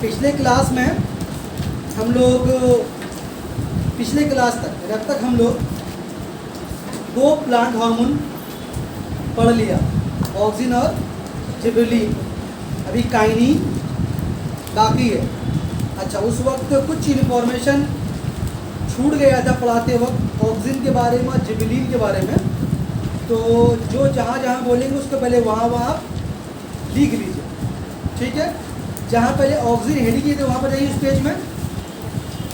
पिछले क्लास में हम लोग पिछले क्लास तक जब तक हम लोग दो प्लांट हार्मोन पढ़ लिया, ऑक्सिन और जिबरेलिन। अभी काइनिन बाकी है। अच्छा, उस वक्त कुछ इन्फॉर्मेशन छूट गया था पढ़ाते वक्त ऑक्सिन के बारे में, जिबरेलिन के बारे में। तो जो जहाँ जहाँ बोलेंगे उसको पहले वहाँ वहाँ लिख लीजिए, ठीक है। जहाँ पहले ऑक्सिन हेडिंग किए थे वहाँ पर जाइए, उस पेज में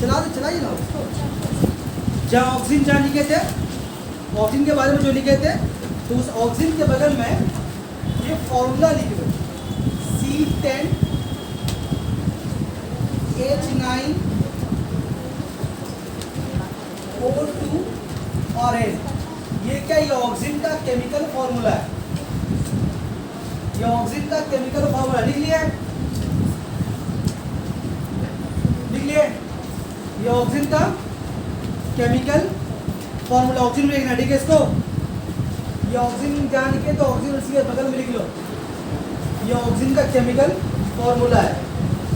चलाइए ना उसको। जहाँ ऑक्सिन जहाँ लिखे थे, ऑक्सिन के बारे में जो लिखे थे, तो उस ऑक्सिन के बगल में ये फॉर्मूला लिख दो, C10H9O2 और N। ये क्या, ये ऑक्सिन का केमिकल फॉर्मूला है। ये ऑक्सिन का केमिकल फॉर्मूला लिख लिया, लिख लिए। ये ऑक्सिन का केमिकल फॉर्मूला, ऑक्सिन में लिखना, ठीक है। इसको ये ऑक्सिन जान के तो ऑक्सिन उसी के बगल में लिख लो। ये ऑक्सिन का केमिकल फॉर्मूला है।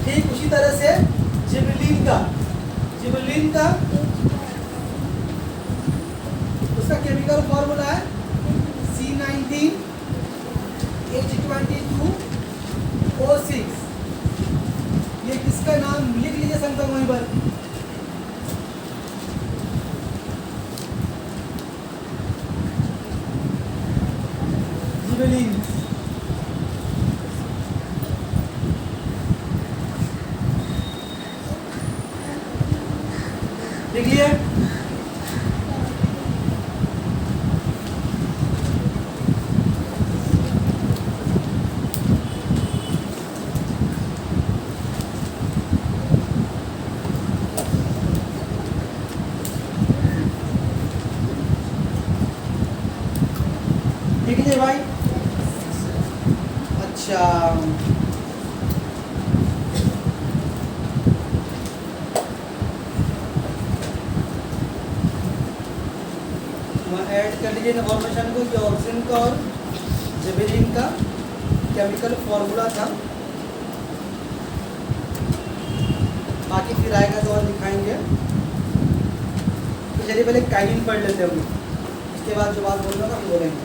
ठीक उसी तरह से जिबरेलिन का उसका केमिकल फॉर्मूला है C19H22O6। ये किसका नाम लिख लीजिए संगत वहीं पर। जिबरेलिन लिख लिया। लिख लीजिए भाई। अच्छा, ऐड कर लीजिए इन्फॉर्मेशन को कि ऑक्सिन का और जिबरेलिन का केमिकल फॉर्मूला था। बाकी फिर आएगा तो और दिखाएंगे। तो चलिए पहले काइनिन पढ़ लेते हैं हम, इसके बाद जो बात बोल रहा था हम बोलेंगे।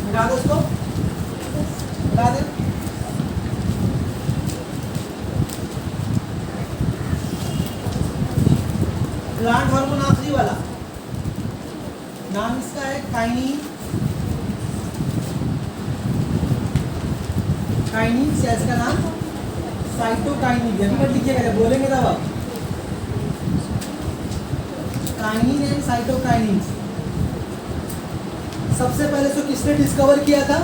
मिटा दो उसको, मिटा दे। प्लांट हार्मोन आखिरी वाला नाम इसका है काइनिन। काइनिन से इसका नाम साइटोकाइनिन। यही पर लिखिएगा, बोलेंगे तब आप। Kinin and cytokinin. सबसे पहले इसको किसने डिस्कवर किया था?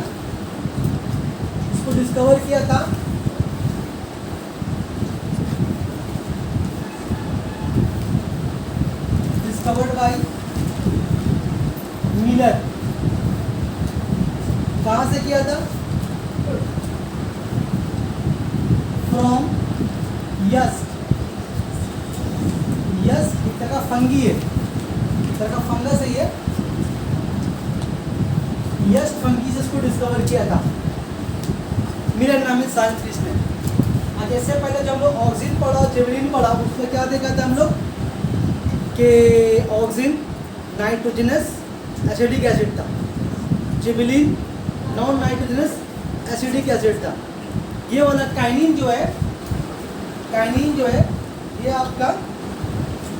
इसको डिस्कवर किया था डिस्कवर्ड बाय मिलर। कहाँ से किया था? फ्रॉम यस्ट। यस्ट एक तरह का फंगी है, एक तरह का फंगस है ये। यस्ट फंगी से इसको डिस्कवर किया था मिलर नामी साइंटिस्ट ने। आज इससे पहले जब हम लोग ऑक्सिन पढ़ा, जिबरेलिन पढ़ा, उसमें क्या देखा था हम लोग कि ऑक्सिन नाइट्रोजनस एसिडिक एसिड था, gibberellin non nitrogenous acidic acid था। ये वाला काइनिन जो है ये आपका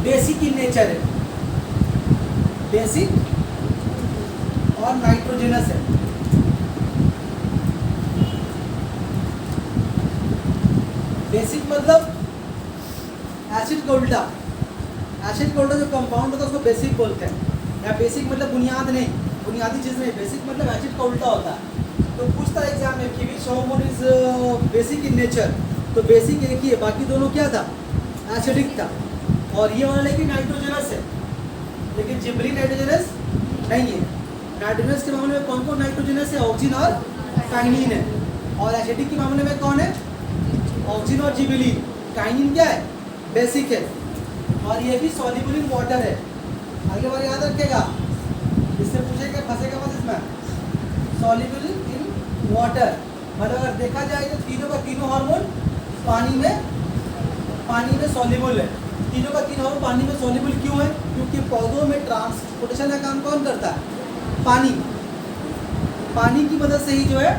बेसिक इन नेचर है, बेसिक और नाइट्रोजनस है। बेसिक मतलब एसिड का उल्टा। एसिड का उल्टा जो कंपाउंड होता है उसको बेसिक बोलते हैं। या बेसिक मतलब बुनियाद नहीं, बुनियादी चीज़ नहीं। बेसिक मतलब एसिड का उल्टा होता है। तो पूछता है एग्जाम में कि विच hormone is basic in nature, तो बेसिक एक ही है, बाकी दोनों क्या था? एसिडिक था। और ये वाला लेकिन नाइट्रोजनस है, लेकिन जिबरेलिन नाइट्रोजनस नहीं है। नाइट्रोजनस के मामले में कौन कौन नाइट्रोजनस है? ऑक्सिन और काइनिन है। और एसिडिक के मामले में कौन है? ऑक्सिन और जिबरेलिन। काइनिन क्या है? बेसिक है। और ये भी सॉल्युबल इन वाटर है। आगे बार याद रखिएगा, इससे पूछेगा फंसेगा मत इसमें। Soluble in water. मतलब अगर देखा जाए तो तीनों का तीनों हार्मोन पानी में सॉल्युबल है। तीनों का तीनों हार्मोन पानी में सॉल्युबल क्यों है? क्योंकि पौधों में ट्रांसपोर्टेशन का काम कौन करता है? पानी की मदद से ही जो है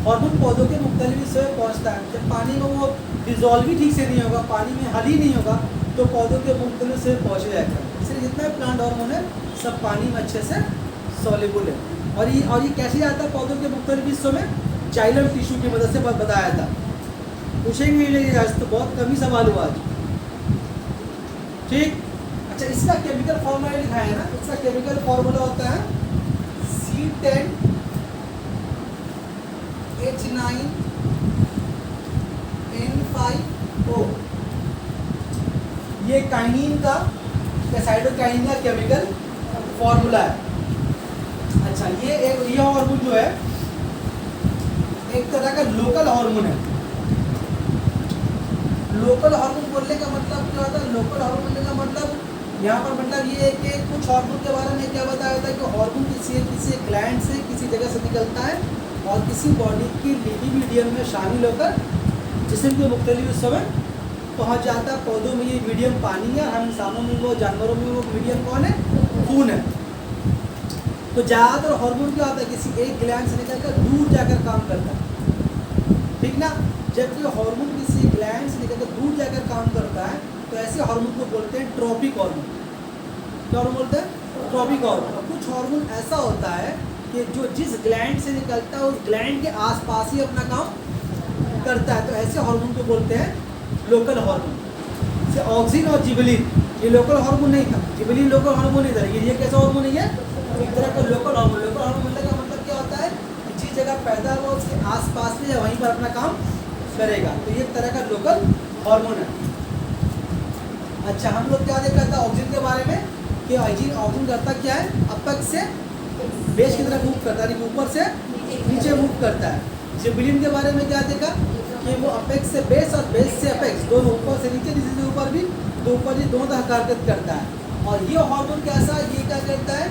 हार्मोन पौधों के मुख्तलिफ हिस्सों में पहुँचता है। जब पानी में वो डिजॉल्व ही ठीक से नहीं होगा, पानी में हल ही नहीं होगा, तो पौधों के मुख्तलिफ हिस्सों में पहुँच जाएगा। इसलिए जितना भी प्लांट हार्मोन है सब पानी में अच्छे से सॉल्युबल है। और ये कैसे जाता है पौधों के मुख्तलिफ हिस्सों में? जाइलम टिश्यू की मदद से बताया था। पूछेंगे नहीं आज तो बहुत कम ही सवाल हुआ आज। ठीक, अच्छा इसका केमिकल फॉर्मूला लिखा है ना, इसका केमिकल फॉर्मूला होता है C10H9N5O। ये काइनिन का साइटोकाइनिन का केमिकल फॉर्मूला है। अच्छा ये हार्मोन जो है एक तरह का लोकल हार्मोन है। लोकल हार्मोन बोलने का मतलब क्या होता है? लोकल हार्मोन बोलने का मतलब यहाँ पर मतलब ये है कि कुछ हार्मोन के बारे में क्या बताया था कि हार्मोन किसी ग्लैंड से किसी जगह से निकलता है और किसी बॉडी की लिविंग मीडियम में शामिल होकर जिस्म के मुख्तलिफ हिस्सों में पहुँच जाता है। पौधों में ये मीडियम पानी है, हम इंसानों में वो, जानवरों में वो मीडियम कौन है? खून है। तो ज़्यादातर हार्मोन क्या होता है? किसी एक ग्लैंड से निकलकर दूर जाकर काम करता है, ठीक ना। जबकि हार्मोन किसी ग्लैंड से निकलकर दूर जाकर काम करता है तो ऐसे हार्मोन को बोलते हैं ट्रॉपिक हार्मोन। क्या हार्मोन बोलते हैं? Tropic hormone. कुछ हार्मोन ऐसा होता है कि जो जिस ग्लैंड से निकलता है उस ग्लैंड के आसपास ही अपना काम करता है, तो ऐसे हार्मोन को बोलते हैं लोकल हार्मोन। जैसे ऑक्सिन और जिबलिन, ये लोकल हार्मोन नहीं था, जिबलिन लोकल हार्मोन नहीं था, ये कैसा हार्मोन नहीं है? एक तरह का लोकल हार्मोन। लोकल हार्मोन का मतलब क्या होता है? जिस जगह पैदा हुआ उसके आसपास में वहीं पर अपना काम करेगा, तो ये एक तरह का लोकल हार्मोन है। अच्छा हम लोग क्या देखा था ऑक्सीजन के बारे में कि ऑक्सीजन करता क्या है? अपेक्स से बेस की तरफ मूव करता है, ऊपर से नीचे मूव करता है। जिबलिन के बारे में क्या देखा कि वो अपेक्स से बेस और बेस से अपेक्स दोनों, ऊपर से नीचे, नीचे से ऊपर भी, तो ऊपर भी दोनों तरह हरकत करता है। और ये हार्मोन कैसा? ये क्या करता है?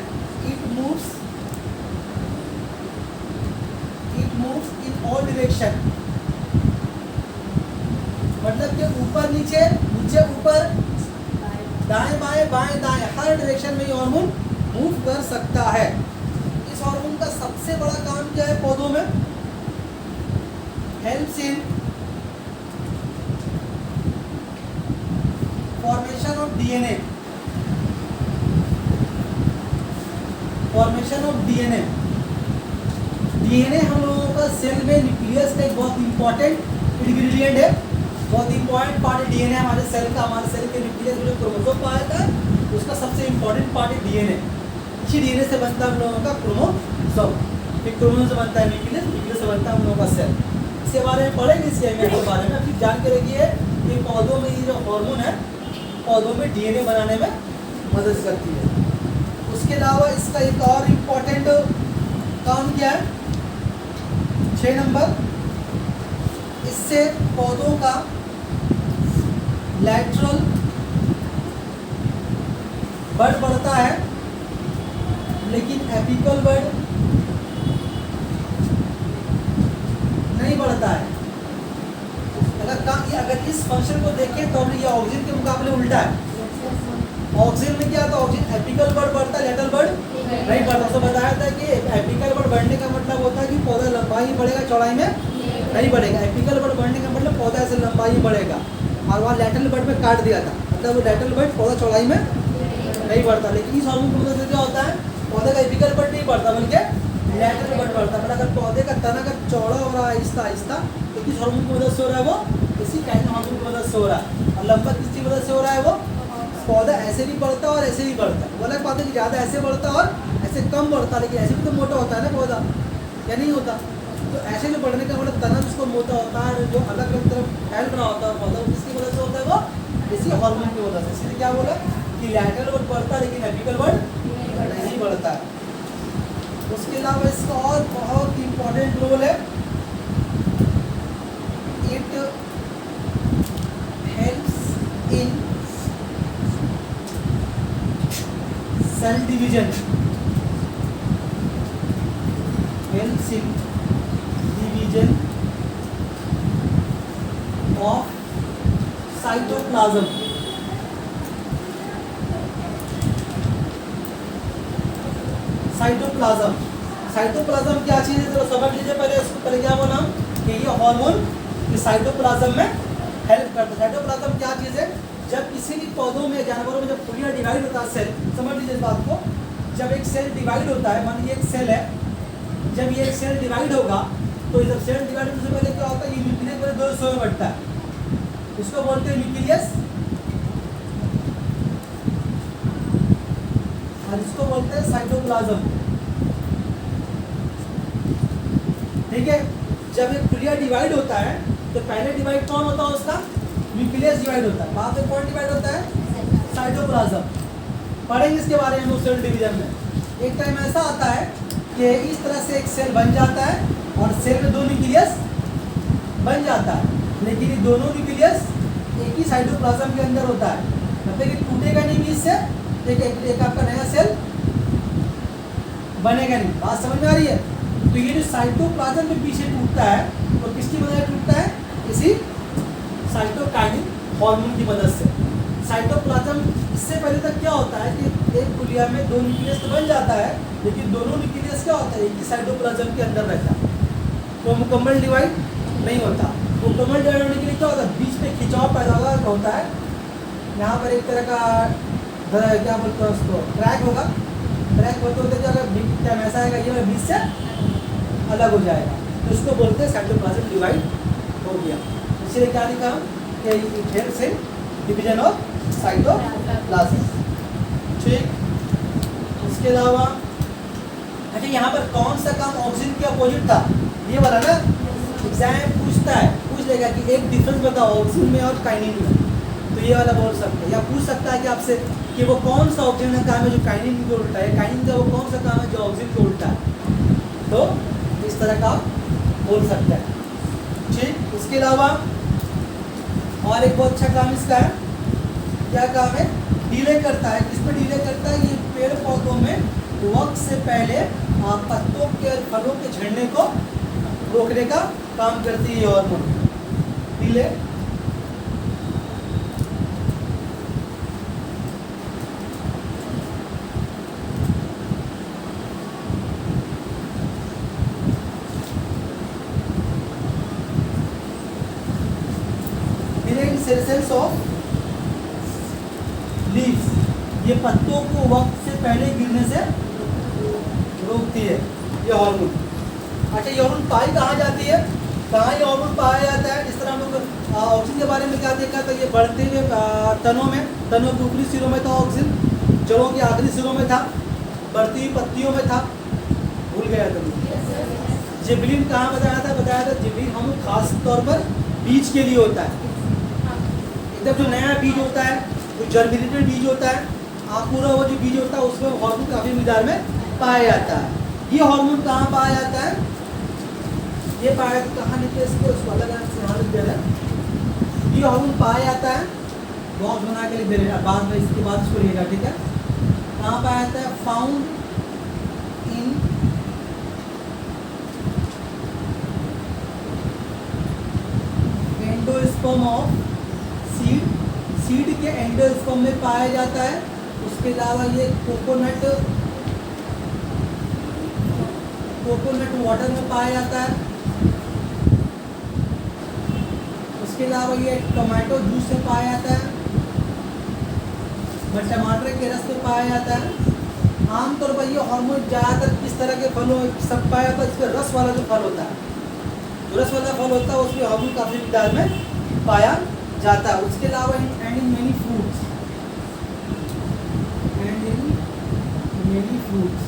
It moves in all direction. मतलब कि ऊपर नीचे, नीचे ऊपर, दाएं बाएं, बाएं दाएं, हर डायरेक्शन में ये हार्मोन मूव कर सकता है। इस हार्मोन का सबसे बड़ा काम क्या है पौधों में? Helps in formation of DNA. Formation of DNA. DNA हम लोगों का सेल में न्यूक्लियस का एक बहुत इंपॉर्टेंट इंग्रेडिएंट है, बहुत इंपॉर्टेंट पार्ट है डीएनए हमारे सेल का। हमारे सेल के न्यूक्लियस में जो क्रोमोसोम पाया जाता है उसका सबसे इंपॉर्टेंट पार्ट है डीएनए। इसी डीएनए से बनता है हम लोगों का क्रोमोसोम, फिर क्रोमोसोम से बनता है न्यूक्लियस, न्यूक्लियस से बनता है हम लोगों का सेल। इसके बारे में पढ़ेंगे, इसके अहमियत के बारे में फिर जान के रखिए कि पौधों में ये जो हार्मोन है पौधों में डीएनए बनाने में मदद करती है। उसके अलावा इसका एक और इम्पोर्टेंट काम क्या है? 6 नंबर, इससे पौधों का लैटरल बड बढ़ता है, लेकिन एपिकल बड नहीं बढ़ता है। अगर इस फंक्शन को देखें तो ये ऑक्सीजन के मुकाबले उल्टा है। ऑक्सीजन में क्या था? ऑक्सीजन एपिकल बड बढ़ता है, लेटरल बड नहीं बढ़ता। तो बताया था कि एपिकल बड बढ़ने का मतलब होता है कि पौधा लंबाई बढ़ेगा, चौड़ाई में नहीं बढ़ेगा। एपिकल बड बढ़ने का मतलब पौधा ऐसे लंबाई बढ़ेगा, और वहाँ लेटरल बड में काट दिया था, मतलब वो लेटरल बड पौधा चौड़ाई में नहीं बढ़ता। लेकिन इस हार्मोन की वजह से क्या होता है? पौधे का एपिकल बड नहीं बढ़ता बल्कि लेटरल बड बढ़ता है। मतलब अगर पौधे का तना अगर चौड़ा हो रहा है आहिस्ता आहिस्ता, तो किस हार्मोन की वजह से हो रहा है? वो इसी काइनिन हार्मोन की वजह से हो रहा है। और लंबा किसकी वजह से हो रहा है? वो पौधा ऐसे भी बढ़ता है और ऐसे भी बढ़ता है। वो अलग बात है कि ज़्यादा ऐसे बढ़ता है और ऐसे कम बढ़ता है, लेकिन ऐसे भी तो मोटा होता है ना पौधा, या नहीं होता? तो ऐसे जो बढ़ने का मतलब तना जिसको मोटा होता है, जो अलग अलग तरफ फैल रहा होता है पौधा, किसकी वजह से होता है? वो इसी हार्मोन की वजह से। इसलिए क्या बोला कि लैटरल बड बढ़ता है लेकिन एपिकल बड नहीं बढ़ता है। उसके अलावा इसका और बहुत इंपॉर्टेंट रोल है, it helps in cell division. Helps in division of cytoplasm. Cytoplasm, cytoplasm क्या चीज़ है तो समझ लीजिए पहले। इसको पहले क्या बोला कि ये हार्मोन कि साइटोप्लाज्म में हेल्प करता है। साइटोप्लाज्म क्या चीज़ है? जब किसी भी पौधों में, जानवरों में जब खुलिया डिवाइड होता है सेल, समझ लीजिए इस बात को, जब एक सेल डिवाइड होता है, मान लीजिए एक सेल है, जब ये एक सेल डिवाइड होगा तो जब सेल डिवाइड होने से पहले क्या होता है, ये न्यूक्लियस पूरे दो हिस्सों में बढ़ता है, इसको बोलते हैं न्यूक्लियस और इसको बोलते हैं साइटोप्लाज्म। ठीक है, जब एक खुलिया डिवाइड होता है तो पहले डिवाइड कौन होता है उसका? न्यूक्लियस डिवाइड होता है, बाद में कौन डिवाइड होता है? साइटोप्लाज्म। पढ़ेंगे इसके बारे में सेल डिवीजन में। एक टाइम ऐसा आता है कि इस तरह से एक सेल बन जाता है और सेल में दो न्यूक्लियस बन जाता है, लेकिन ये दोनों न्यूक्लियस एक ही साइटोप्लाज्म के अंदर होता है, मतलब कि टूटेगा नहीं बीच से, एक आपका नया सेल बनेगा नहीं। बात समझ में आ रही है? तो ये जो साइटोप्लाज्म के पीछे टूटता है तो किसकी मदद से टूटता है? इसी साइटोकाइनिन हार्मोन की मदद से। साइटोप्लाज्म, इससे पहले तक क्या होता है कि एक खुलिया में दो न्यूक्लियस तो बन जाता है, लेकिन दोनों न्यूक्लियस क्या होता है? एक ही साइटोप्लाज्म के अंदर रहता है, तो मुकम्मल डिवाइड नहीं होता। मुकम्मल डिवाइड होने के लिए क्या होता है? बीच में खिंचाव पैदा होता है, यहाँ पर एक तरह का क्या बोलते हैं उसको, ट्रैक होगा। ट्रैक होते होते क्या ऐसा आएगा, ये बीच से अलग हो जाएगा, तो उसको बोलते हैं साइटोप्लाज्म डिवाइड हो गया। इसलिए क्या लिखा कि फिर से डिवीजन ऑफ साइटोप्लाज्म। ठीक, इसके अलावा अच्छा यहाँ पर कौन सा काम ऑक्सीजन के अपोजिट था? ये वाला ना, एग्जाम पूछता है, पूछ लेगा कि एक डिफरेंस बताओ ऑक्सीजन में और काइनिन में, तो ये वाला बोल सकते हैं। या पूछ सकता है कि आपसे कि वो कौन सा ऑक्सीजन का काम है जो काइनिन को उल्टा है, काइनिन का वो कौन सा काम है जो ऑक्सीजन को उल्टा है, तो इस तरह का बोल सकता है। ठीक, इसके अलावा और एक बहुत अच्छा काम इसका है, क्या काम है? डिले करता है। किस पे डिले करता है? ये पेड़ पौधों में वक्त से पहले पत्तों के और फलों के झड़ने को रोकने का काम करती है hormone. Delay cells of leaves, ये पत्तों को वक्त से पहले गिरने से रोकती है ये हार्मोन। अच्छा, ये हार्मोन पाई कहाँ जाती है? कहाँ ये हार्मोन पाया जाता है? जिस तरह हम लोग ऑक्सीजन के बारे में क्या देखा था, ये बढ़ते हुए तनों में, तनों के ऊपरी सिरों में था ऑक्सीजन, जड़ों के आखिरी सिरों में था, बढ़ती हुई पत्तियों में था, भूल गया था। जिबलिन कहाँ बताया था? जिबलिन हम खास तौर पर बीज के लिए होता है। जब जो नया बीज होता है, जो जर्मिनेटेड बीज होता है, पूरा वो जो बीज होता है उसमें हार्मोन काफ़ी मिकदार में पाया जाता है। ये हार्मोन कहाँ पाया जाता है? ये पाया कहाँ लिखते हैं इसको अलग अलग से यहाँ लिख दे रहे हैं। ये हार्मोन पाया जाता है, बॉक्स बना के लिख दे रहे हैं, बाद में इसके बाद इसको लिखेगा। ठीक है, कहाँ पाया जाता है? Found in endosperm of seed, seed के एंडोस्पर्म में पाया जाता है। उसके अलावा ये कोकोनट वाटर में पाया जाता है। उसके अलावा ये टमाटो जूस से पाया जाता है, टमाटर के रस में पाया जाता है। आमतौर पर ये हार्मोन ज़्यादातर किस तरह के फलों सब पाया जाता है? इसमें रस वाला जो फल होता है, जो रस वाला फल होता है उसमें हार्मोन काफ़ी मिकदार में पाया जाता है। उसके अलावा and in many fruits, and in many fruits,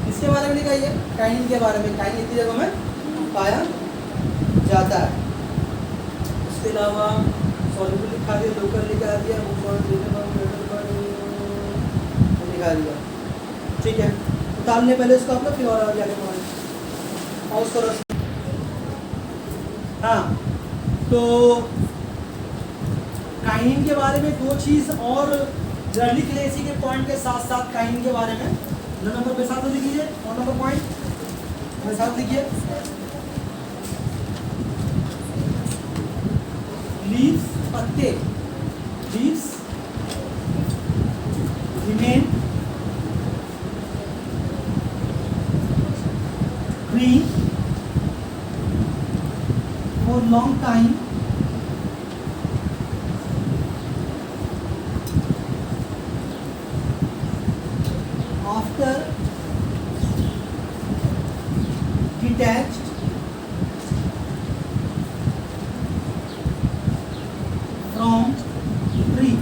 इसके बारे में लिखा है, काइनिन के बारे में। काइनिन इतनी जगहों में पाया जाता है। उसके अलावा सॉल्युबल लिखा दिया, लोकल लिखा दिया, लिखा दिया। ठीक है, उतारने पहले इसको आप लोग फिर और आगे पढ़ें और उसको रस। हाँ, तो काइनिन के बारे में दो चीज़ और जरा लिख लें इसी के पॉइंट के साथ साथ। काइनिन के बारे में 2 नंबर पे साथ लिखिए, और नंबर पॉइंट मेरे साथ लिखिए। लीव्स पत्ते, leaves remain green for long time after detached from tree।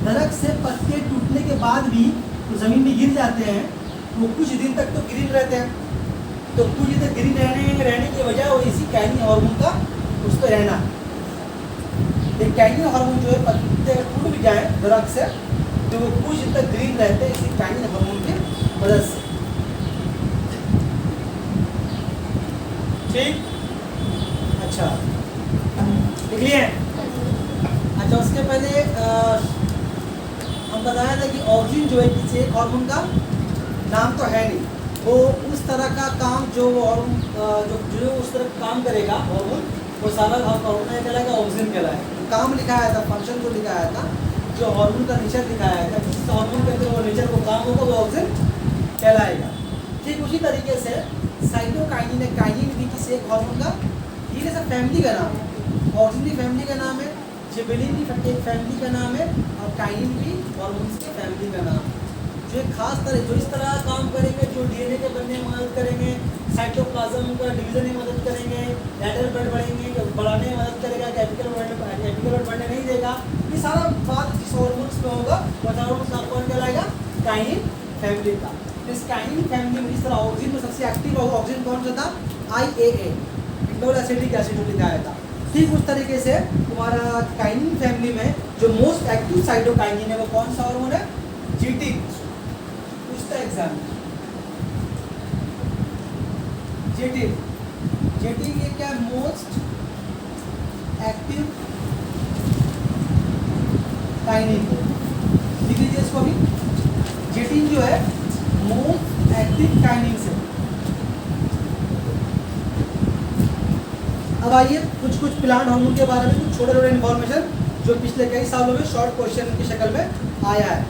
दरख्त से पत्ते टूटने के बाद भी तो जमीन में गिर जाते हैं, वो कुछ दिन तक तो ग्रीन रहते हैं। तो कुछ दिन तक ग्रीन रहने की वजह वो इसी काइनिन हार्मोन का उस पर रहना। एक काइनिन हार्मोन जो है पत्ते टूट भी जाए दरख्त से तो वो कुछ दिन तक ग्रीन रहते हैं इसी काइनिन हार्मोन की मदद से। ठीक, अच्छा लिख लिए। अच्छा, उसके पहले हम बताया था कि ऑक्सीजन जो है किसी एक हार्मोन का नाम तो है नहीं, वो उस तरह का काम जो जो उस तरह काम करेगा हार्मोन, वो सारा हार्मोन कहलाएगा ऑक्सीजन कहलाएगा। काम लिखाया था, फंक्शन जो लिखाया था, जो हार्मोन का नेचर दिखाया था, जिस हार्मोन के अंदर वो नेचर को काम होगा वो ऑक्सीजन कहलाएगा। ठीक उसी तरीके से साइटोकाइनिन है, काइनिन भी किसी एक हार्मोन का, ये जैसा फैमिली का नाम है। ऑक्सीजन की फैमिली का नाम है, जिबेलिन भी एक फैमिली का नाम है, और काइनिन भी हार्मोन्स की फैमिली का नाम है। जो एक खास तरह जो इस तरह काम करेंगे, जो डीएनए के बनने में मदद करेंगे, साइटोप्लाज्म का डिवीजन में मदद करेंगे, लैटरल ब्लड बढ़ेंगे, बढ़ाने में मदद करेगा, कैपिटल ब्लड बढ़ने नहीं देगा। ये सारा बात जिस हार्मोन्स में होगा वो हार्मोन्स का कौन कहलाएगा? काइनिन फैमिली का। इस काइनिन फैमिली में जिस तरह ऑक्सीजन में सबसे एक्टिव होगा, ऑक्सीजन कौन सा था? IAA, इंडोल एसिटिक एसिड लिखाया था। ठीक उस तरीके से तुम्हारा काइनिन फैमिली में जो मोस्ट एक्टिव साइटोकाइनिन है वो कौन सा हार्मोन है? GT। एग्जाम जेटिन ये क्या मोस्ट एक्टिव काइनिन, लिख लीजिए इसको अभी। जेटिन जो है मोस्ट एक्टिव काइनिन से। अब आइए कुछ प्लांट हार्मोन के बारे में कुछ छोटे इन्फॉर्मेशन जो पिछले कई सालों में शॉर्ट क्वेश्चन की शक्ल में आया है।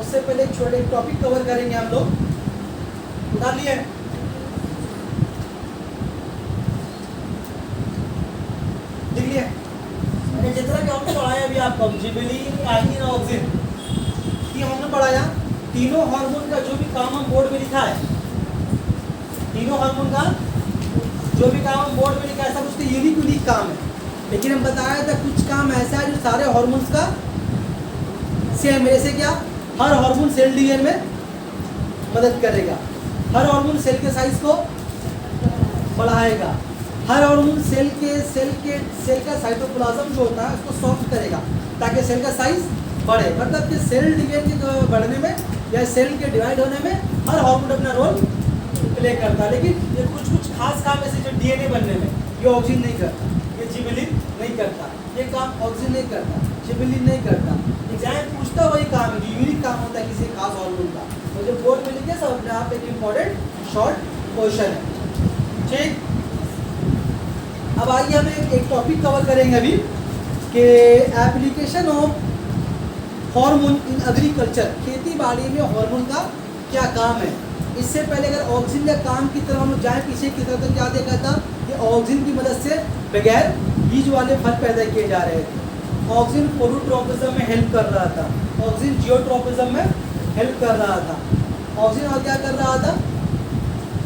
उससे पहले एक छोटे टॉपिक कवर करेंगे हम लोग। उतार लिए देख लिए जितना कि हमने पढ़ाया अभी आपको जिबेलिन, काइनिन, ऑक्सीजन, ये हमने पढ़ाया। तीनों हार्मोन का जो भी काम हम बोर्ड में लिखा है, तीनों हार्मोन का जो भी काम हम बोर्ड में लिखा है सब उसके यूनिक काम है। लेकिन हम बताया था कुछ काम ऐसा है जो सारे हार्मोन्स का सेम है। जैसे क्या? हर हार्मोन सेल डिवीजन में मदद करेगा, हर हार्मोन सेल के साइज को बढ़ाएगा, हर हार्मोन सेल का साइटोप्लाज्म जो होता है उसको सॉफ्ट करेगा ताकि सेल का साइज बढ़े। मतलब कि सेल डिवीजन के बढ़ने में या सेल के डिवाइड होने में हर हार्मोन अपना रोल प्ले करता है। लेकिन ये कुछ खास काम ऐसे जो डीएनए बनने में ये ऑक्सीजन नहीं करता, ये जिबेलिन नहीं करता, ये काम ऑक्सीजन नहीं करता, जिबेलिन नहीं करता। एग्जाम पूछता वही काम है जो यूनिक काम होता है किसी खास हार्मोन का। तो जो बोर्ड में लिखे सब अपने आप एक इम्पोर्टेंट शॉर्ट क्वेश्चन है। ठीक, अब आइए हम एक टॉपिक कवर करेंगे अभी कि application of hormone in agriculture, खेती बाड़ी में हार्मोन का क्या काम है। इससे पहले अगर ऑक्सीजन के काम की तरफ हम जाए पीछे की तरफ तो क्या देखा था कि ऑक्सीजन की मदद से बगैर बीज वाले फल पैदा किए जा रहे थे। ऑक्सीजन फोटोट्रोपिज्म में हेल्प कर रहा था, ऑक्सीजन जियोट्रोपिज्म में हेल्प कर रहा था। ऑक्सीजन और क्या कर रहा था?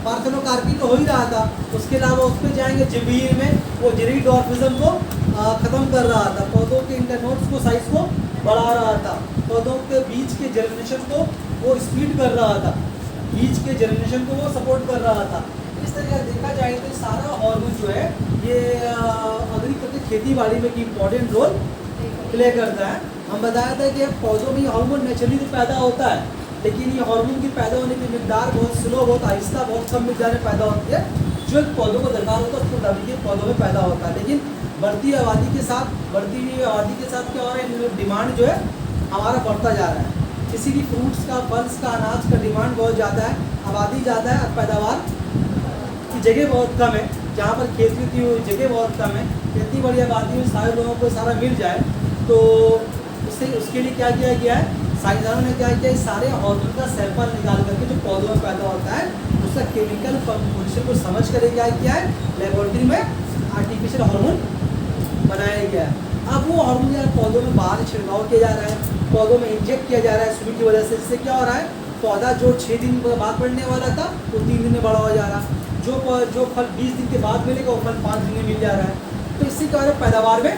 पार्थेनोकार्पी तो हो ही रहा था। उसके अलावा उस पर जाएंगे जिबेलिन में वो जेरिडोर्फिज्म को ख़त्म कर रहा था, पौधों के इंटरनोड्स को साइज को बढ़ा रहा था, पौधों के बीज के जर्मिनेशन को वो स्पीड कर रहा था, बीज के जर्मिनेशन को वो सपोर्ट कर रहा था। इस तरह देखा जाए तो सारा हार्मोन जो है ये एग्रीकल्चर खेती बाड़ी में एक इम्पॉर्टेंट रोल प्ले करता है। हम बताया था कि पौधों में हार्मोन नेचुरली तो पैदा होता है, लेकिन ये हार्मोन की पैदा होने की मिकदार बहुत स्लो, बहुत आहिस्ता, बहुत कम मिकदार में पैदा होती है। जो एक पौधों को दरकार होता है उसको तभी पौधों में पैदा होता है। लेकिन बढ़ती हुई आबादी के साथ क्या हो रहा है? डिमांड जो है हमारा बढ़ता जा रहा है। किसी भी फ्रूट्स का, फल्स का, अनाज का डिमांड बहुत ज़्यादा है, आबादी ज़्यादा है और पैदावार की जगह बहुत कम है। जहाँ पर खेती की जगह बहुत कम है, खेती बाड़ी आबादी में सारे लोगों को सारा मिल जाए, तो उसके लिए क्या किया गया है, साइंसदानों ने क्या किया, सारे हार्मोन का सैंपल निकाल करके जो पौधों में पैदा होता है उसका केमिकल कंपोजिशन को समझ कर क्या किया है, लेबोरेटरी में आर्टिफिशियल हार्मोन बनाया गया है। अब वो हार्मोन जो है पौधों में बाहर छिड़काव किया जा रहा है, पौधों में इंजेक्ट किया जा रहा है सुई की वजह से। इससे क्या हो रहा है, पौधा जो 6 दिन बाद बढ़ने वाला था वो 3 दिन में बड़ा हो जा रहा है, जो फल 20 दिन के बाद मिलेगा वो फल 5 दिन में मिल जा रहा है। तो इससे क्या हो रहा है, पैदावार में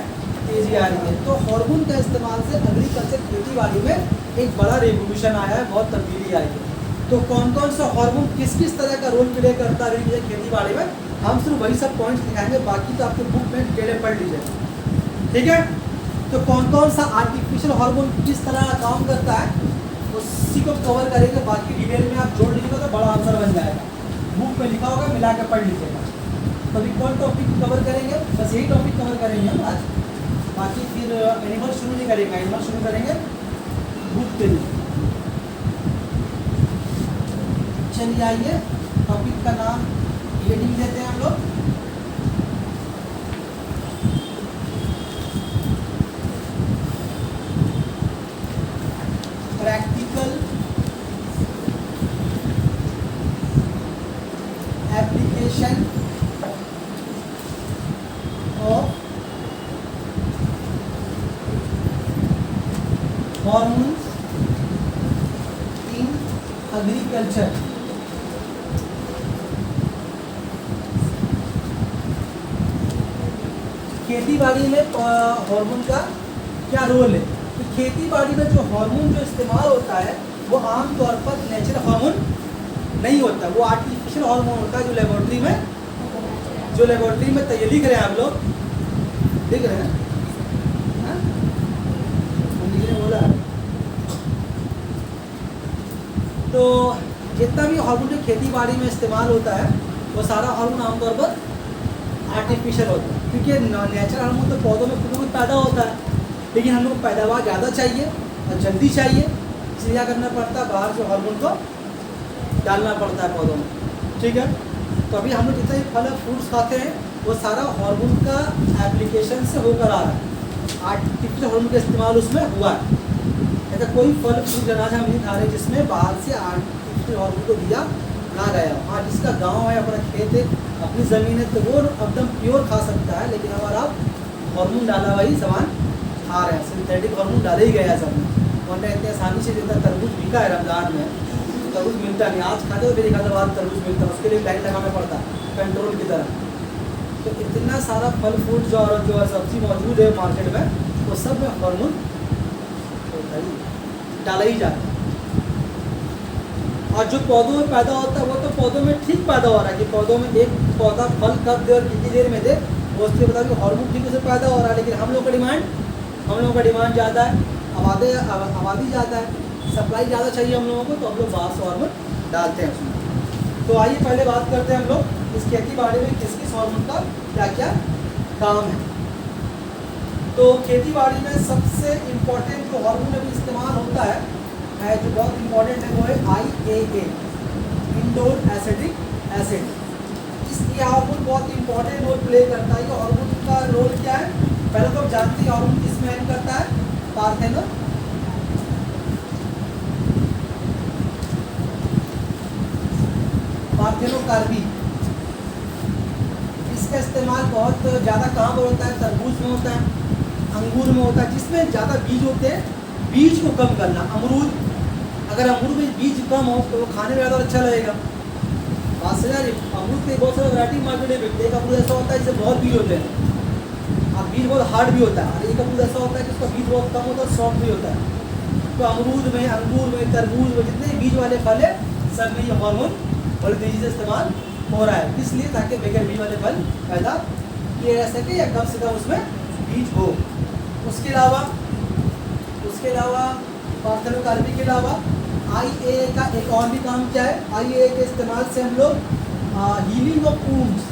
तेजी आ रही है। तो हार्मोन का इस्तेमाल से एग्रीकल्चर खेती बाड़ी में एक बड़ा रेवोल्यूशन आया है, बहुत तब्दीली आई है। तो कौन कौन सा हार्मोन किस किस तरह का रोल प्ले करता है एग्रीकल्चर खेती बाड़ी में, हम सिर्फ वही सब पॉइंट्स दिखाएंगे, बाकी तो आपके बुक में डिटेल पढ़ लीजिए, ठीक है। तो कौन कौन सा आर्टिफिशियल हार्मोन किस तरह काम करता है उसी को कवर करेंगे, बाकी डिटेल में आप जोड़ लीजिएगा तो बड़ा आंसर बन जाएगा, बुक में लिखा होगा मिला के पढ़ लीजिएगा। तो अभी कौन टॉपिक कवर करेंगे, बस यही टॉपिक कवर करेंगे हम आज, बाकी फिर एनिमल शुरू नहीं करेंगे, एनिमल शुरू करेंगे बुक के लिए। चलिए आइए, टॉपिक का नाम ये लिख देते हैं हम लोग, practical application of hormones in agriculture. खेती बाड़ी में हार्मोन का क्या रोल है, तो खेती बाड़ी में जो हार्मोन जो इस्तेमाल होता है वो आमतौर पर नेचुरल हार्मोन नहीं होता, वो आर्टिफिशियल हार्मोन होता है जो लेबोरेटरी में तो ये लिख रहे हैं आप लोग, लिख रहे हैं, हाँ? बोला। तो जितना भी हार्मोन जो खेती बाड़ी में इस्तेमाल होता है वो सारा हार्मोन आमतौर पर आर्टिफिशियल होता है, क्योंकि नेचुरल हार्मोन तो पौधों में खुद खुद पैदा होता है, लेकिन हम लोग को पैदावार ज़्यादा चाहिए और जल्दी चाहिए, इसलिए क्या करना पड़ता है, बाहर से हार्मोन को डालना पड़ता है पौधों में, ठीक है। तो अभी हम लोग जितना भी फल फ्रूट्स खाते हैं वो सारा हार्मोन का एप्लीकेशन से होकर आ रहा है, आर्टिफिशियल हार्मोन का इस्तेमाल उसमें हुआ है। ऐसा कोई फल फ्रूट अनाज हम नहीं खा रहे जिसमें बाहर से आर्टिफिशियल हार्मोन को दिया ना गया। हाँ, जिसका गाँव है, अपना खेत है, अपनी ज़मीन है, तो वो एकदम प्योर खा सकता है, लेकिन अगर आप हार्मोन डाला हुआ ही सामान खा रहे हैं, सिंथेटिक हार्मोन डाले ही गया है सब में, वरना इतने आसानी से जितना तरबूज बिका है रमज़ान में, तरबूज मिलता नहीं, आज खाते हो फिर एक आधा बाद तरबूज मिलता है, उसके लिए लाइन लगाना पड़ता है कंट्रोल की तरह। तो इतना सारा फल फ्रूट जो सब्जी मौजूद है मार्केट में वो सब में हार्मोन डाला ही जाता है। और जो पौधों में पैदा होता है वो तो पौधों में ठीक पैदा हो रहा है कि पौधों में एक पौधा फल कब दे और कितनी देर में दे, वो उसके मुताबिक हार्मोन ठीक से पैदा हो रहा है। लेकिन हम लोगों का डिमांड ज़्यादा है, आबादी ज़्यादा है, सप्लाई ज़्यादा चाहिए हम लोगों को, तो हम लोग बाहर से हार्मोन डालते हैं उसमें। तो आइए पहले बात करते हैं हम लोग इस खेती बाड़ी में किस किस हार्मोन का क्या क्या काम है। तो खेती बाड़ी में सबसे इम्पोर्टेंट जो हार्मोन अभी इस्तेमाल होता है जो बहुत इम्पोर्टेंट है वो है IAA, इंडोर एसिटिक एसिड। ये हार्मोन बहुत इंपॉर्टेंट रोल प्ले करता है। ये हार्मोन का रोल क्या है, पहले तो आप जानते हैं हार्मोन किसमें एक्ट करता है, पार्थेनोकार्बीन। इसका इस्तेमाल बहुत ज़्यादा कहाँ पर होता है, तरबूज में होता है, अंगूर में होता है, जिसमें ज़्यादा बीज होते हैं, बीज को कम करना। अमरूद, अगर अमरूद में बीज कम हो तो वो खाने में ज़्यादा अच्छा लगेगा। बात से यार, अमरूद के बहुत सारे वैरायटी मार्केट में बिकते हैं। एक अमरूद ऐसा होता है जिससे बहुत बीज होते हैं और बीज बहुत हार्ड भी होता है, और एक अमरूद ऐसा होता है कि उसका बीज बहुत कम होता है, सॉफ्ट भी होता है। तो अमरूद में, अंगूर में, तरबूज में, जितने बीज वाले फल है सब में ये हार्मोन बड़ी तेज़ी से इस्तेमाल हो रहा है। इसलिए ताकि बगैर बीज वाले फल पैदा किए जा सके या कम से कम उसमें बीज हो। उसके अलावा पार्थेनोकार्बीन के अलावा IAA का एक और भी काम क्या है, IAA के इस्तेमाल से हम लोग हीलिंग ऑफ वुंड्स,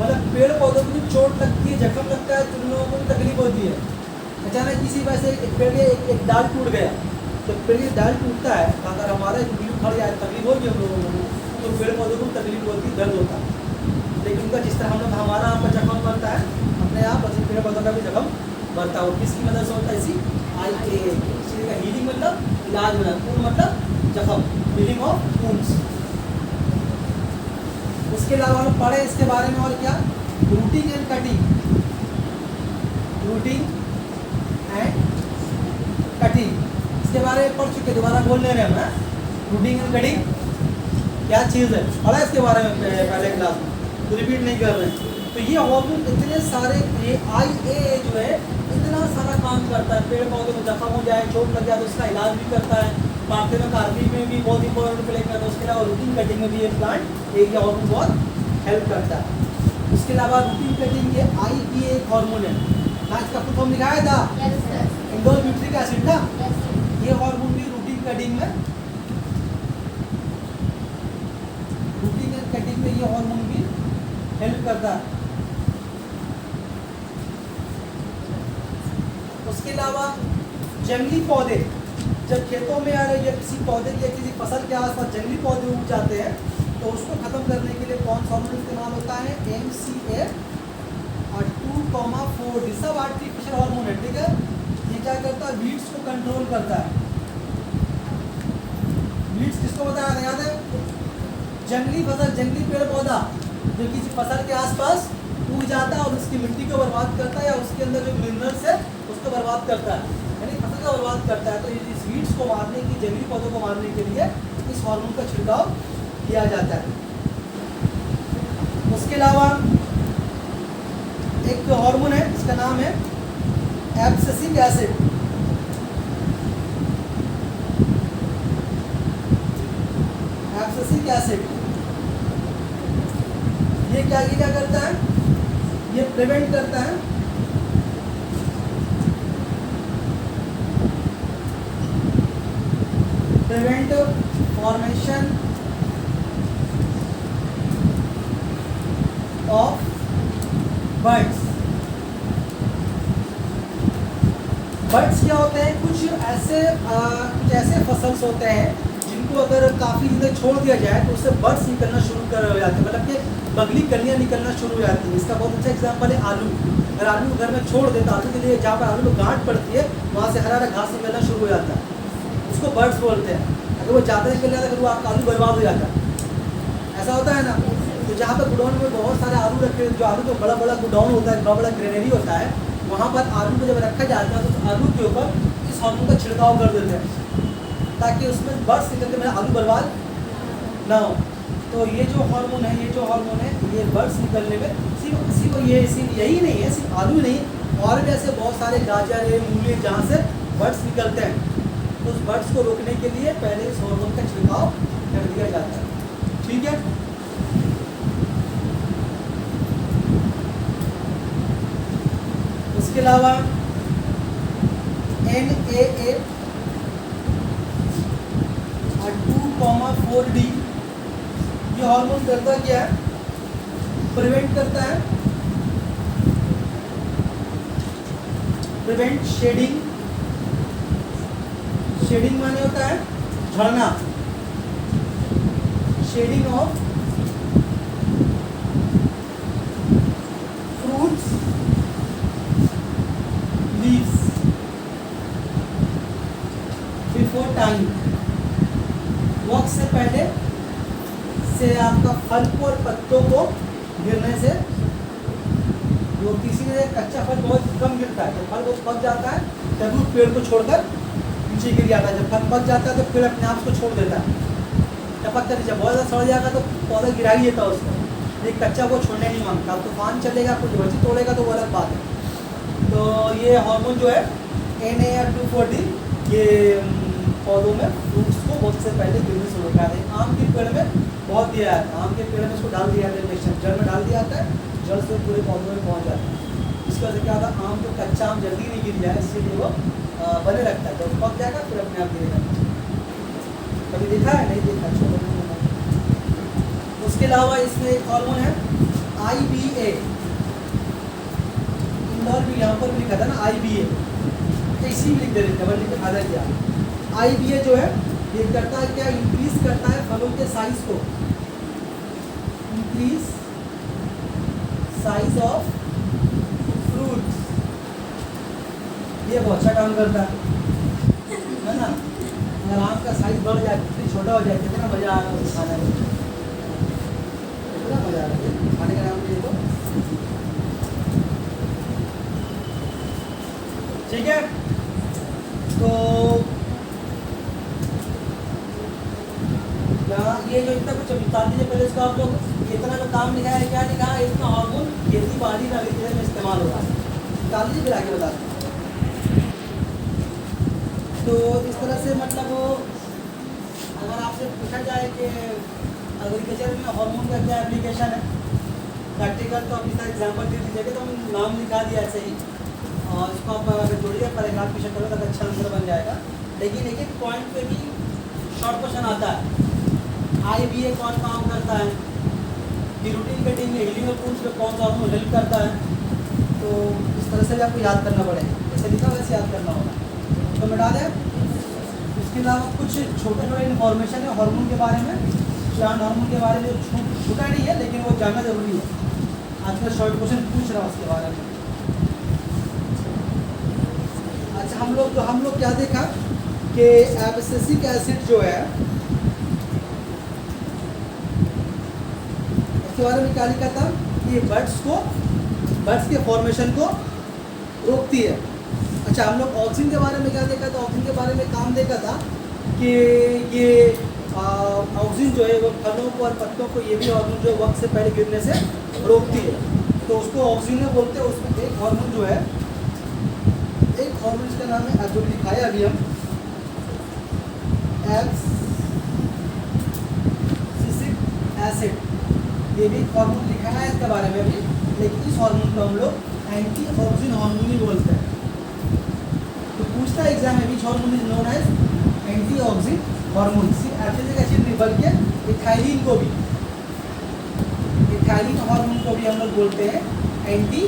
मतलब पेड़ पौधों को चोट लगती है, जख्म लगता है, तो उन लोगों को भी तकलीफ होती है। अचानक किसी वजह से एक पेड़ के एक डाल टूट गया, तो पेड़ की डाल टूटता है, अगर हमारा एक बिल्ली खड़ जाए तकलीफ होगी हम लोगों को, तो पेड़ पौधों को तकलीफ होती, दर्द होता है, लेकिन उनका जिस तरह हम लोग हमारा यहाँ पर जख्म बनता है अपने आप, वैसे पेड़ पौधों का भी जख्म बनता है। और किसकी मदद से होता है? इसी IAA, इसी का हीलिंग मतलब इलाज होना, खून मतलब जख्म, हीलिंग ऑफ वुंड्स। उसके अलावा हम पढ़े इसके बारे में और क्या, routing and cutting, routing and cutting इसके बारे में पढ़ चुके, दोबारा बोल ले रहे हैं हम। रूटिंग एंड कटिंग क्या चीज़ है, पढ़ा इसके बारे में पहले क्लास में, तो रिपीट नहीं कर रहे हैं। तो ये हार्मोन इतने सारे, ये IAA जो है इतना सारा काम करता है। पेड़ पौधे में जख्म हो जाए, चोट लग जाए तो उसका इलाज भी करता है, पार्थे में कार्बी में भी बहुत इंपॉर्टेंट प्ले करता है। उसके अलावा रूटिंग कटिंग में भी ये प्लांट एक हार्मोन बहुत हेल्प करता है। उसके अलावा रूटिंग कटिंग ये IBA एक हार्मोन है, हाँ इसका फुल फॉर्म लिखाया था, इंडोल ब्यूट्रिक एसिड ना, ये हार्मोन भी रूटिंग कटिंग में, रूटिंग एंड कटिंग में ये हार्मोन भी हेल्प करता है। उसके अलावा जंगली पौधे, जब खेतों में या किसी पौधे के किसी फसल के आसपास जंगली पौधे उग जाते हैं तो उसको खत्म करने के लिए कौन सा हार्मोन इस्तेमाल होता है? MCA और 2,4D, सब आर्टिफिशियल हार्मोन है, ठीक है। ये क्या करता है? वीड्स को कंट्रोल करता है। वीड्स किसको बताया था, याद है? जंगली फसल, जंगली पेड़ पौधा जो किसी फसल के आसपास उग जाता है और उसकी मिट्टी को बर्बाद करता है या उसके अंदर जो मिनरल्स है उसको बर्बाद करता है, यानी फसल का बर्बाद करता है। तो इस वीड्स को मारने की, जंगली पौधों को मारने के लिए इस हार्मोन का छिड़काव किया जाता है। उसके अलावा एक हार्मोन है, इसका नाम है एब्सिसिक एसिड। एब्सिसिक एसिड ये क्या करता है? ये प्रिवेंट करता है फॉर्मेशन ऑफ बर्ड्स। बर्ड्स क्या होते हैं? कुछ ऐसे फसल्स होते हैं जिनको अगर काफ़ी दिन छोड़ दिया जाए तो उससे बर्ड्स निकलना शुरू कर हो जाते हैं, मतलब कि बगली कलियाँ निकलना शुरू हो जाती हैं। इसका बहुत अच्छा एग्जांपल है आलू। अगर आलू घर में छोड़ देता, आलू के लिए जहाँ पर आलू में गांठ पड़ती है वहाँ से हरा हरा घास निकलना शुरू हो जाता है, उसको बर्ड्स बोलते हैं। अगर वो ज़्यादा निकल जाता है तो वो आपका आलू बर्बाद हो जाता है, ऐसा होता है ना। तो जहाँ पर गुडाउन में बहुत सारे आलू रखे, जो आलू तो बड़ा बड़ा गुडाउन होता है, बड़ा बड़ा ग्रेनरी होता है, वहाँ पर आलू को जब रखा जाता है तो आलू के ऊपर इस हार्मोन का छिड़काव कर देते हैं ताकि उसमें बर्ड्स निकलते मेरा आलू बर्बाद ना हो। तो ये जो हार्मोन है, ये बर्ड्स निकलने में सिर्फ यही नहीं है, सिर्फ आलू नहीं, और भी ऐसे बहुत सारे गाजर है, मूली, जहाँ से बर्ड्स निकलते हैं। तो उस बर्ड्स को रोकने के लिए पहले इस हार्मोन का छिड़काव कर दिया जाता है, ठीक है। उसके अलावा NAA और 2,4D ये हार्मोन करता क्या है? प्रिवेंट करता है, प्रिवेंट शेडिंग। शेडिंग माने होता है झड़ना, shedding of fruits, leaves before time. वक्त से पहले से आपका फल को और पत्तों को गिरने से, जो किसी ने कच्चा फल बहुत कम गिरता है, जब फल बहुत पक जाता है तब वो पेड़ को छोड़कर नीचे गिर जाता है। जब फल पक जाता है तो पेड़ अपने आप को छोड़ देता है, टपक कर जब बहुत ज़्यादा सड़ जाएगा तो पौधा गिरा ही देता है उसको, एक कच्चा वो छोड़ने नहीं मांगता। अब तूफान चलेगा, कुछ बच्चे तोड़ेगा तो वो अलग बात है। तो ये हार्मोन जो है NAA और 2,4D ये पौधों में फ्रूट्स को बहुत से पहले गिरने से रोका है। आम के पेड़ में बहुत दिया जाता है, आम के पेड़ में इसको डाल दिया जाता है, इंजेक्शन जड़ में डाल दिया जाता है, जड़ से पूरे पौधों में पहुंच जाता है। इसकी वजह से क्या होता है? आम जो कच्चा आम जल्दी नहीं गिर जाए, इसीलिए वो बने रखता है, जब पक जाएगा फिर अपने आप गिरेगा। कभी देखा है? नहीं देखा, छोटा। उसके अलावा इसमें एक हार्मोन है IBA, इंदौर भी यहाँ पर भी लिखा था ना IBA, तो इसी में लिख दे रहे डबल लिख के फायदा क्या। IBA जो है ये करता है क्या? इंक्रीज करता है फलों के साइज को, इंक्रीज साइज ऑफ फ्रूट्स। ये बहुत अच्छा काम करता है ना। अगर आम का साइज बढ़ जाए, फिर छोटा हो जाए, कितना मजा आ रहा है खाने में, कितना मजा आ रहा है खाने का नाम ले तो। ठीक है, तो यहाँ ये जो इतना कुछ बता दीजिए पहले इसका आप लोग। इतना जो काम लिखा है, क्या लिखा है, इतना हार्मोन खेती बाड़ी में अग्रिकल्चर में इस्तेमाल हो रहा है। निकाल दीजिए फिर आगे बता दें। तो इस तरह से मतलब अगर आपसे पूछा जाए कि एग्रीकल्चर में हार्मोन का क्या एप्लीकेशन है, प्रैक्टिकल तो अपनी साथ एग्जाम्पल दे दीजिएगा, तो हम नाम लिखा दिया ऐसे ही, और इसको आप अगर जोड़िए पैराग्राफ की शक्ल में तक अच्छा आंसर बन जाएगा। लेकिन एक एक पॉइंट पे भी शॉर्ट क्वेश्चन आता है। IBA कौन काम करता है, रूटीन कटिंग में हीलिंग फूड्स में कौन सा हार्मोन हेल्प करता है। तो इस तरह से भी आपको याद करना पड़ेगा, जैसे लिखा वैसे याद करना होगा। तो मिटा दें। इसके अलावा कुछ छोटे छोटे इन्फॉर्मेशन है हार्मोन के बारे में, प्लांट हार्मोन के बारे में, जो छूटा नहीं है लेकिन वो जानना जरूरी है। आजकल शॉर्ट क्वेश्चन पूछ रहा हूँ उसके बारे में। अच्छा, हम लोग क्या देखा कि एब्सिसिक एसिड जो है, इसके बारे में क्या लिखा था कि बर्ड्स के फॉर्मेशन को रोकती है। अच्छा, हम लोग ऑक्सीजन के बारे में क्या देखा था, ऑक्सीजन के बारे में काम देखा था कि ये ऑक्सीजन जो है वो फलों को और पत्तों को, ये भी हार्मोन जो वक्त से पहले गिरने से रोकती है, तो उसको ऑक्सीजन बोलते हैं। उसमें एक हार्मोन जो है, एक हार्मोन इसका नाम है, जो दिखाया अभी हम, एब्सिसिक एसिड, ये भी हार्मोन लिखा है इसके बारे में भी, लेकिन इस हार्मोन को हम लोग एंटी ऑक्सीजन हार्मोन ही बोलते हैं। तो पूछता है एग्जाम में, which hormone is known as anti oxygen hormone. सिर्फ एब्सिसिक एसिड नहीं बल्कि इथाइलिन को भी, इथाइलिन हार्मोन को भी हम लोग बोलते हैं एंटी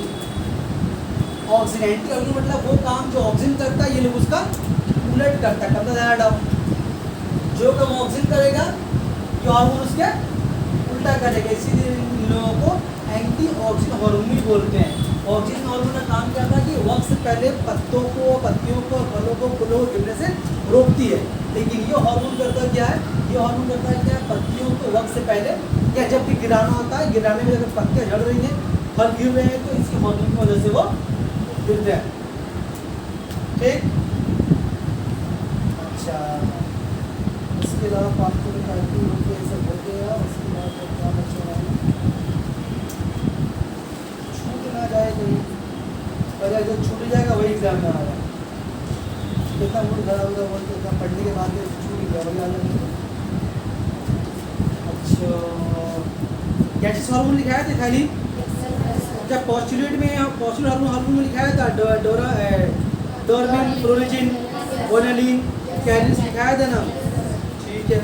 ऑक्सीजन। एंटी ऑक्सीजन मतलब वो काम जो ऑक्सीजन करता है, ये लोग उसका उलट करता है। करता ज़्यादा डाउन, जो काम ऑक्सीजन करेगा ये हार्मोन उसके उल्टा करेगा, इसीलिए इन लोगों को एंटी ऑक्सीजन हार्मोन भी बोलते हैं। ऑक्सीजन हार्मोन का काम क्या था कि वक्त से पहले पत्तों को, पत्तियों को, फलों को, फूलों को गिरने से रोकती है। लेकिन ये हार्मोन करता क्या है, ये हार्मोन करता है क्या, पत्तियों को वक्त से पहले, या जब भी गिराना होता है, गिराने में अगर पत्तियाँ झड़ रही हैं, फल गिर रहे हैं, तो इसी हार्मोन की वजह से वो गिरते हैं। ठीक, अच्छा, इसके अलावा आपको सब हो गया। उसके बाद क्या बचा है, छूट ना जाए कहीं, और जो छूट जाएगा वही एग्जाम में आएगा। कितना मूड खराब होगा बोलते, इतना पढ़ने के बाद छूट ही गया, वही आ जाएगा। अच्छा, गैसेस हार्मोन लिखा है खाली। अच्छा, पॉस्टुलेट में, पॉस्टुलेट हार्मोन में लिखा है था डोरमिन, फ्लोरिजिन, गोनालिन, कैलिस लिखाया था ना। ठीक है,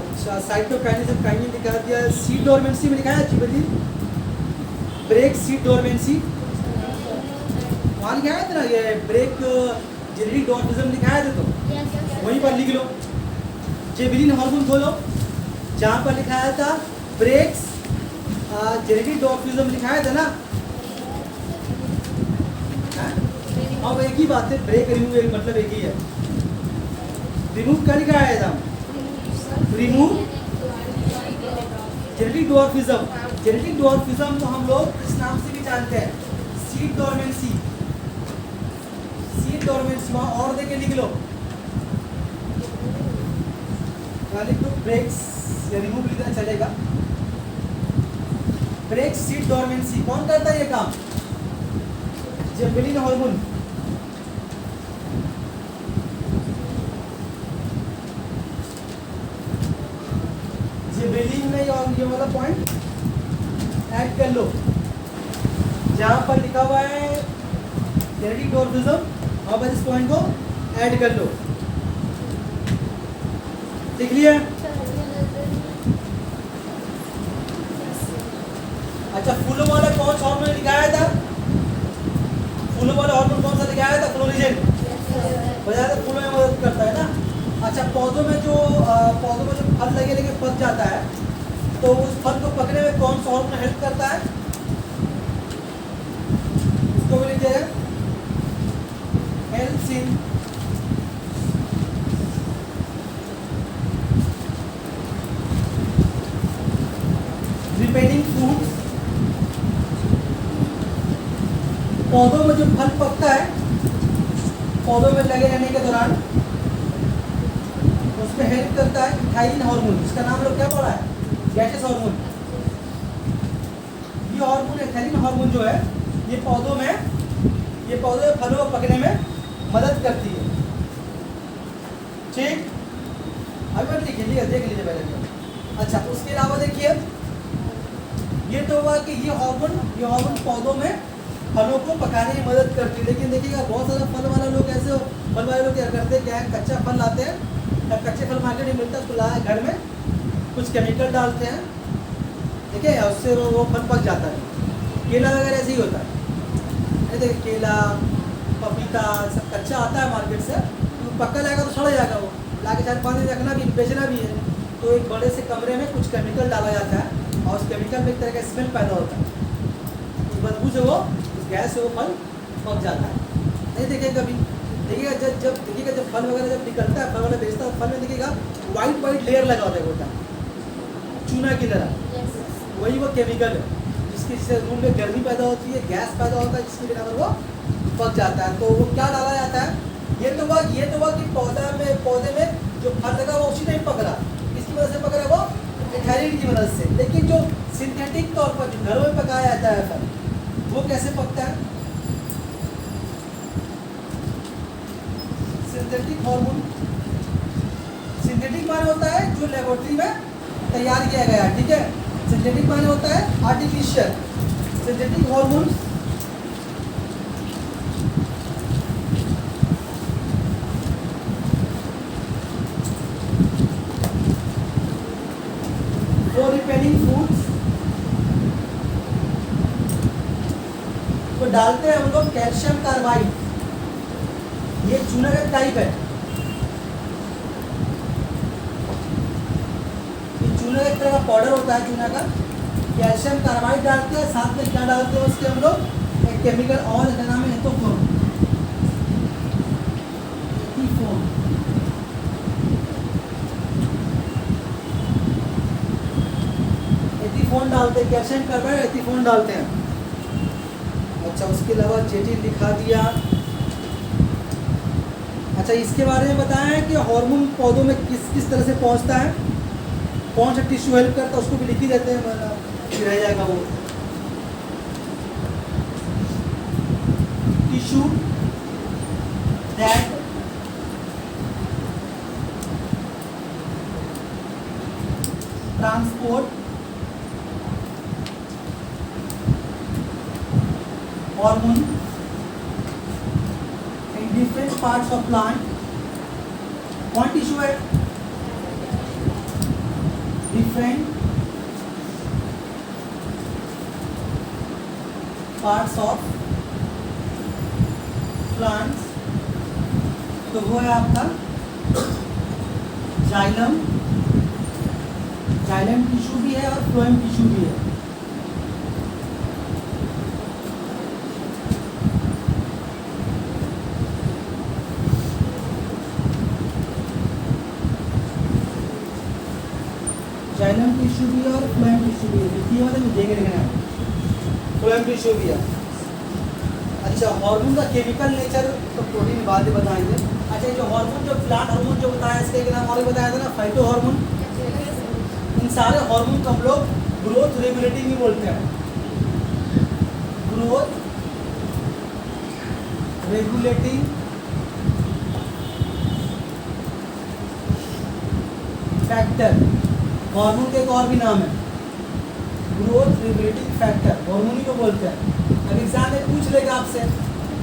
अच्छा, साइटोकाइनेसिस काइनिन लिखा दिया। सीड डोरमेंसी में लिखा है चिपली, ब्रेक सीड डोरमेंसी वहाँ लिखा है ना, ये ब्रेक जेनेटिक डॉर्फिज्म लिखा है, तो वहीं पर लिख लो। जिबेलिन हार्मोन खोलो, जहाँ पर लिखा था ब्रेक्स जेनेटिक डॉर्फिज्म लिखा था ना। अब एक ही बात है, ब्रेक रिमूव मतलब एक ही है। रिमूव क्या लिखा है था, रिमूव जेनेटिक डॉर्फिज्म। जेनेटिक डॉर्फिज्म को हम लोग इस नाम से भी जानते हैं, सीड डोरमेंसी। सीड डोरमेंसी वहाँ और देके लिख लो, लिख दो ब्रेक्स या रिमूव लिखना चलेगा। ब्रेक सीड डोरमेंसी कौन करता है ये काम, जिबेलिन हार्मोन। जिबेलिन में ये वाला पॉइंट ऐड कर लो, जहाँ पर लिखा हुआ है जेनेटिक डॉर्फिज्म, वहाँ पर इस पॉइंट को ऐड कर लो। लिख लिया। अच्छा, फूलों वाला कौन सा हार्मोन दिखाया था, फूलों वाला हार्मोन कौन सा दिखाया था, फ्लोरिजिन। बताया था फूलों में मदद करता है ना। अच्छा, पौधों में जो फल लगे पक जाता है, तो उस फल को पकने में कौन सा हार्मोन हेल्प करता है? उसको भी लिखिए, हेल्प्स इन रिपेयरिंग फ्रूट्स। पौधों में जो फल पकता है, पौधों में लगे रहने के दौरान उसमें हेल्प करता है इथाइलिन हार्मोन। इसका नाम लोग क्या पढ़ा है? Gases hormone. ये हार्मोन इथाइलिन हार्मोन जो है ये पौधों में फलों को पकने में मदद करती है। ठीक, अभी मत लिखिए, देख लीजिए पहले। अच्छा, उसके अलावा देखिए, ये तो हुआ कि ये हार्मोन पौधों में फलों को पकाने में मदद करती है। लेकिन देखिएगा बहुत सारा फल वाले लोग क्या करते हैं, क्या है, कच्चा फल लाते हैं, जब कच्चे फल मार्केट में मिलता है उसको लाए घर में, कुछ केमिकल डालते हैं, ठीक है, उससे वो फल पक जाता है। केला वगैरह ऐसे ही होता है। देखिए केला, पपीता सब कच्चा आता है मार्केट से, तो पक्का जाएगा तो सड़ जाएगा, वो ला के 4-5 दिन रखना भी, बेचना भी है। तो एक बड़े से कमरे में कुछ केमिकल डाला जाता है और उस केमिकल में एक तरह का स्मेल पैदा होता है, उस बदबू से वो उस गैस से वो फल पक जाता है। नहीं देखिए कभी, देखिएगा जब फल वगैरह जब निकलता है, फल वाला बेचता है, फल में देखिएगा वाइट लेयर लगा होता है चूना की तरह। वही वो केमिकल है जिससे रूम में गर्मी पैदा होती है, गैस पैदा होता है, जिसके बिना वो पक जाता है। तो वो क्या डाला जाता है? ये तो हुआ कि पौधे में जो फल लगा वो उसी टाइम पक रहा, किसकी वजह से पक रहा? वो इथाइलिन की मदद से। लेकिन जो सिंथेटिक तौर पर जो घरों में पकाया जाता है फल, वो कैसे पकता है? Synthetic hormone. सिंथेटिक माने होता है जो लेबोरेटरी में तैयार किया गया, ठीक है। सिंथेटिक माने होता है artificial. Synthetic hormone for repairing foods तो डालते हैं हम लोग कैल्शियम कार्बाइड। ये चूना का टाइप है, चूना एक तरह का पाउडर होता है चूना का। कैल्शियम कार्बाइड डालते हैं, साथ में क्या डालते हैं उसके हम लोग? एक केमिकल और है, नाम है एथोफोन। एथीफोन डालते हैं, कैल्शियम कार्बाइड एथीफोन डालते हैं। अच्छा, उसके अलावा जेटी लिखा दिया। अच्छा, इसके बारे में बताया है कि हार्मोन पौधों में किस तरह से पहुंचता है, कौन सा टिश्यू हेल्प करता है, उसको भी लिख ही देते हैं, रह जाएगा वो tissue that transport hormone in different parts of plant. कौन टिश्यू है? Different parts of plants. तो वो है आपका जाइलम टिश्यू भी है और फ्लोएम टिश्यू भी है। जाइलम टिश्यू भी है और फ्लोएम टिश्यू भी है। देखिए मतलब देख रहे हैं, फ्लोएम टिश्यू भी है। अच्छा, हार्मोन का केमिकल नेचर तो प्रोटीन बाद में बताएंगे। अच्छा, जो हार्मोन जो प्लांट हार्मोन जो बताया, इसका एक नाम और बताया था ना, फाइटो हार्मोन। इन सारे हार्मोन को हम लोग ग्रोथ रेगुलेटिंग भी बोलते हैं। ग्रोथ रेगुलेटिंग फैक्टर हार्मोन का एक और भी नाम है, ग्रोथ रेगुलेटिंग फैक्टर, हार्मोन ही को बोलते हैं। अब एग्जाम में पूछ लेगा आपसे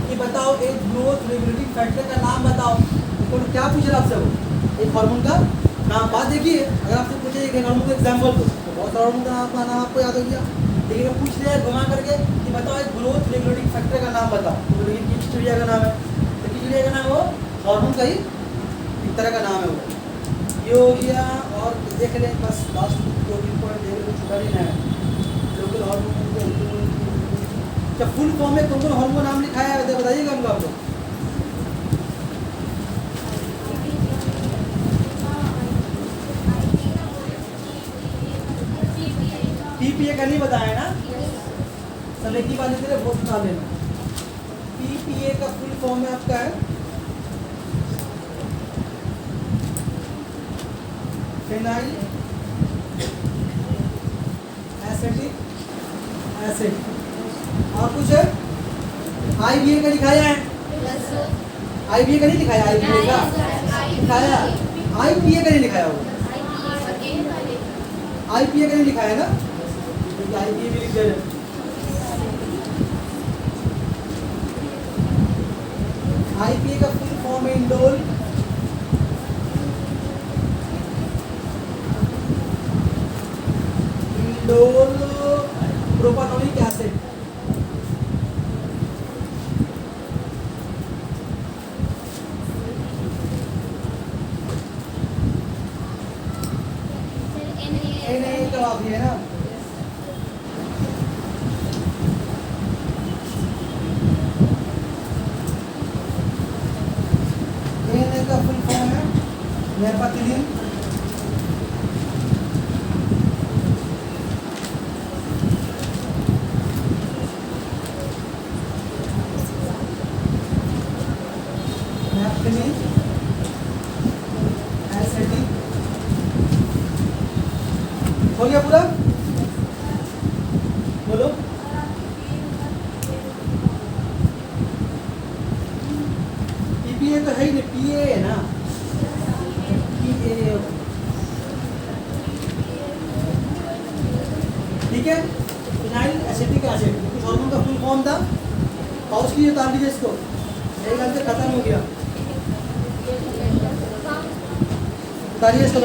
कि बताओ एक ग्रोथ रेगुलेटिंग फैक्टर का नाम बताओ, तो क्या पूछ रहा आपसे? वो एक हार्मोन का नाम। बात देखिए, अगर आपसे पूछे एक हार्मोन का एग्जाम्पल दो तो बहुत सारा हार्मोन का नाम आपको याद हो गया। लेकिन अगर पूछ लिया घुमा करके कि बताओ एक ग्रोथ रेगुलेटिंग फैक्टर का नाम बताओ, तो लेकिन चिड़िया का नाम है, तो चिड़िया का नाम वो हार्मोन का ही एक तरह का नाम है वो। ये हो गया। और देख लें बस लास्ट 2-3 पॉइंट देख लें, छुटा नहीं है। लोकल हार्मोन क्या फुल फॉर्म में कौन कौन हार्मोन नाम लिखा है बताइएगा हमको आप लोग। पीपीए का नहीं बताया ना, सब एक ही बात तेरे बहुत बता लेना। पीपीए का फुल फॉर्म है आपका है फिनाइल एसिटिक एसिड। और कुछ है आईबीए का लिखाया है, आईबीए का नहीं लिखाया, आईबीए का लिखाया, आईपीए का नहीं लिखाया होगा, आईपीए का नहीं लिखाया ना, आईपीए भी लिख दे। आईपीए का फुल फॉर्म है इंडोल प्रोपानोइक एसिड। NaCl का आप है ना, Na का फुल फॉर्म है नेपथिलीन एसिडिक। हो गया पूरा, बोलो। पीपीए तो है ही नहीं, पीए है ना, पीए ठीक है। फिनाइल एसिटिक एसिड कुछ हार्मोन का फुल फॉर्म था, और उसकी उतार दीजिए इसको, एक घंटे खत्म हो गया, उतारिए इसको।